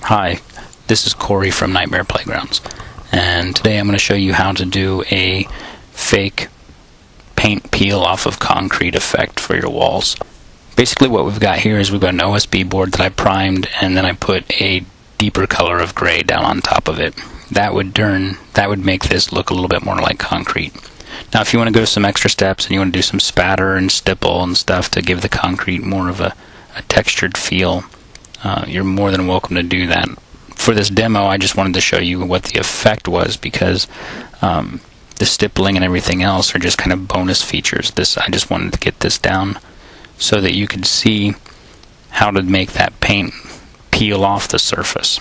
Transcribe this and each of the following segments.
Hi, this is Corey from Nightmare Playgrounds, and today I'm going to show you how to do a fake paint peel off of concrete effect for your walls. Basically what we've got here is we've got an OSB board that I primed, and then I put a deeper color of gray down on top of it. That would make this look a little bit more like concrete. Now if you want to go some extra steps and you want to do some spatter and stipple and stuff to give the concrete more of a textured feel, you're more than welcome to do that. For this demo, I just wanted to show you what the effect was, because the stippling and everything else are just kind of bonus features. I just wanted to get this down so that you could see how to make that paint peel off the surface.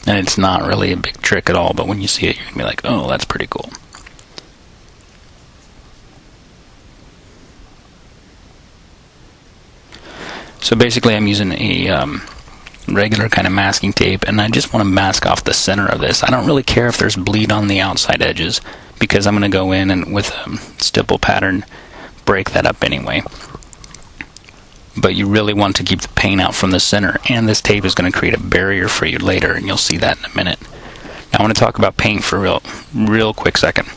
And it's not really a big trick at all, but when you see it, you're going to be like, oh, that's pretty cool. So basically I'm using a regular kind of masking tape, and I just want to mask off the center of this. I don't really care if there's bleed on the outside edges, because I'm going to go in and with a stipple pattern break that up anyway. But you really want to keep the paint out from the center, and this tape is going to create a barrier for you later, and you'll see that in a minute. Now I want to talk about paint for a real quick second.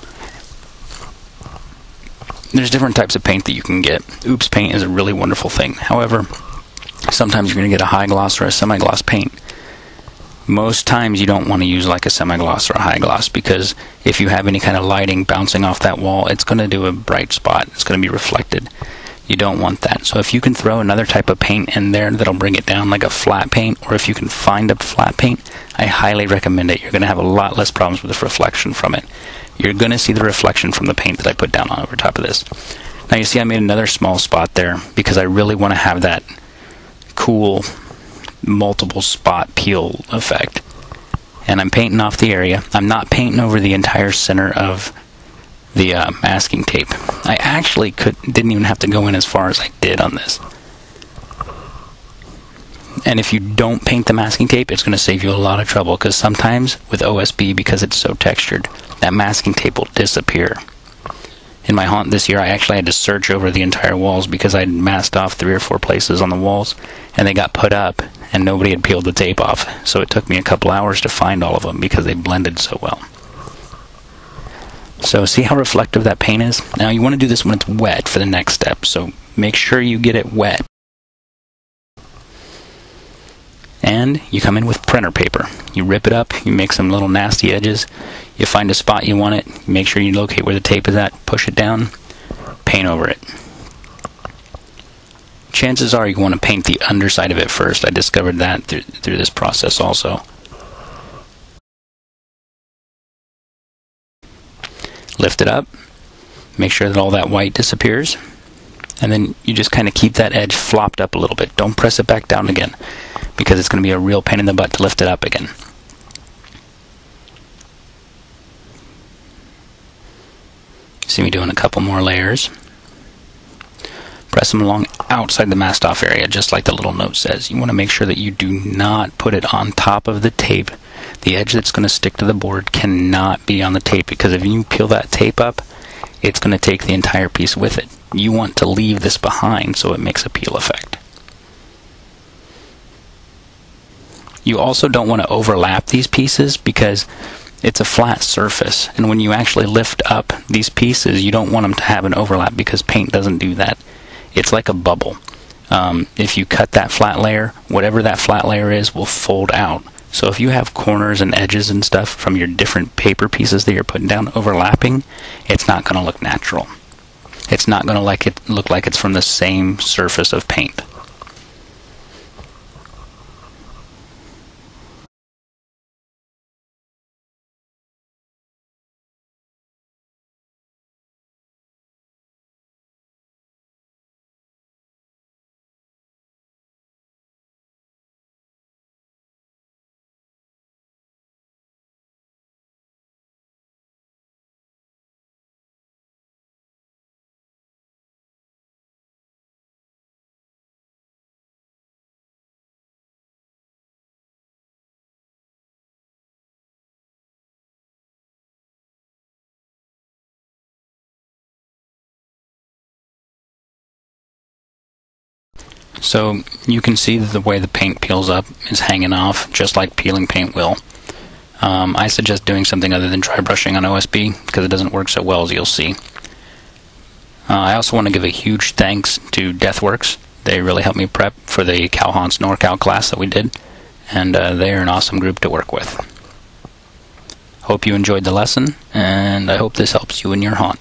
There's different types of paint that you can get. Oops paint is a really wonderful thing. However, sometimes you're going to get a high gloss or a semi-gloss paint. Most times you don't want to use like a semi-gloss or a high gloss, because if you have any kind of lighting bouncing off that wall, it's going to do a bright spot. It's going to be reflected. You don't want that. So if you can throw another type of paint in there that'll bring it down, like a flat paint, or if you can find a flat paint, I highly recommend it. You're going to have a lot less problems with the reflection from it. You're going to see the reflection from the paint that I put down on over top of this. Now you see I made another small spot there because I really want to have that cool multiple spot peel effect. And I'm painting off the area. I'm not painting over the entire center of the masking tape. I actually didn't even have to go in as far as I did on this. And if you don't paint the masking tape, it's going to save you a lot of trouble, because sometimes with OSB, because it's so textured, that masking tape will disappear. In my haunt this year, I actually had to search over the entire walls because I had masked off 3 or 4 places on the walls, and they got put up and nobody had peeled the tape off. So it took me a couple hours to find all of them because they blended so well. So see how reflective that paint is? Now you want to do this when it's wet for the next step, so make sure you get it wet. And you come in with printer paper. You rip it up, you make some little nasty edges, you find a spot you want it, make sure you locate where the tape is at, push it down, paint over it. Chances are you want to paint the underside of it first. I discovered that through this process also. Lift it up, make sure that all that white disappears, and then you just kind of keep that edge flopped up a little bit. Don't press it back down again, because it's going to be a real pain in the butt to lift it up again. See me doing a couple more layers. Press them along outside the masked off area, just like the little note says. You want to make sure that you do not put it on top of the tape. The edge that's going to stick to the board cannot be on the tape, because if you peel that tape up, it's going to take the entire piece with it. You want to leave this behind so it makes a peel effect. You also don't want to overlap these pieces, because it's a flat surface, and when you actually lift up these pieces, you don't want them to have an overlap, because paint doesn't do that. It's like a bubble. If you cut that flat layer, whatever that flat layer is will fold out. So if you have corners and edges and stuff from your different paper pieces that you're putting down overlapping, it's not going to look natural. It's not going to look like it's from the same surface of paint. So you can see the way the paint peels up is hanging off, just like peeling paint will. I suggest doing something other than dry brushing on OSB, because it doesn't work so well, as you'll see. I also want to give a huge thanks to Deathworkz. They really helped me prep for the CalHaunts Norcal class that we did, and they are an awesome group to work with. Hope you enjoyed the lesson, and I hope this helps you in your haunt.